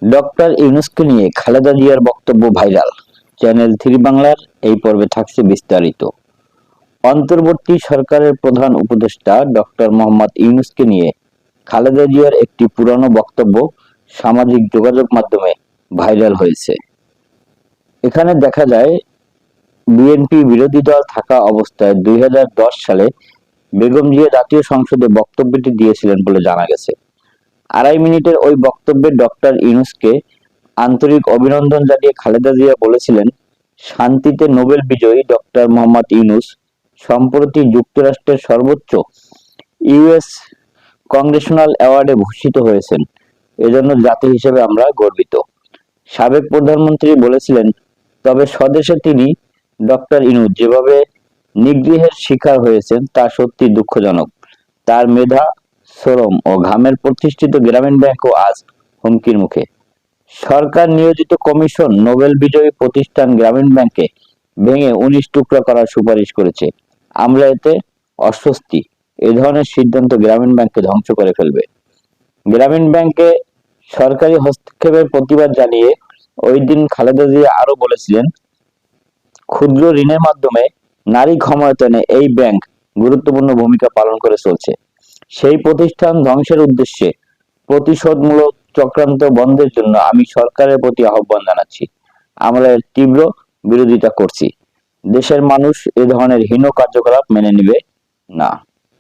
Doctor ইউনূসকে নিয়ে খালেদা জিয়ার বক্তব্য ভাইরাল। চ্যানেল 3 বাংলার এই পর্বে থাকছে বিস্তারিত। অন্তর্বর্তী সরকারের প্রধান উপদেষ্টা ডক্টর মোহাম্মদ ইউনূসকে নিয়ে খালেদা জিয়ার একটি পুরানো বক্তব্য সামাজিক যোগাযোগ মাধ্যমে ভাইরাল হয়েছে। এখানে দেখা যায়, বিএনপি বিরোধী দল থাকা অবস্থায় 2010 সালে বেগম জিয়া জাতীয় সংসদে বক্তব্যটি দিয়েছিলেন বলে জানা গেছে। 2.5 মিনিটের ওই বক্তব্যে ডক্টর ইউনূসকে আন্তরিক অভিনন্দন জানিয়ে খালেদা জিয়া বলেছিলেন, শান্তিতে নোবেল বিজয়ী ডক্টর মোহাম্মদ ইউনূস সম্প্রতি যুক্তরাষ্ট্রের সর্বোচ্চ ইউএস কংগ্রেশনাল অ্যাওয়ার্ডে ভূষিত হয়েছেন। এজন্য জাতি হিসেবে আমরা গর্বিত। সাবেক প্রধানমন্ত্রী বলেছিলেন, তবে স্বদেশে তিনি ডক্টর ইউনূস যেভাবে নিগৃহের শিকার হয়েছেন তা সত্যি দুঃখজনক। তার মেধা, শ্রম ও ঘামের প্রতিষ্ঠিত গ্রামীণ ব্যাংকও আজ হুমকির মুখে। সরকার নিয়োজিত কমিশন নোবেল বিজয়ী প্রতিষ্ঠান গ্রামীণ ব্যাংকে ভেঙে 19 টুকরা করার সুপারিশ করেছে। আমরা এতে অস্বস্তি। এ ধরনের সিদ্ধান্ত গ্রামীণ ব্যাংককে ধ্বংস করে ফেলবে। গ্রামীণ ব্যাংকে সরকারি হস্তক্ষেপের প্রতিবাদ জানিয়ে ওই দিন খালেদা জিয়া আরো বলেছিলেন, ক্ষুদ্র ঋণের মাধ্যমে নারী ক্ষমতায়নে এই ব্যাংক গুরুত্বপূর্ণ ভূমিকা পালন করে চলছে। সেই প্রতিষ্ঠান ধ্বংসের উদ্দেশ্যে প্রতিশোধমূলক চক্রান্ত বন্ধের জন্য আমি সরকারের প্রতি আহ্বান জানাচ্ছি। আমরা এর তীব্র বিরোধিতা করছি। দেশের মানুষ এ ধরনের হীন কার্যকলাপ মেনে নিবে না।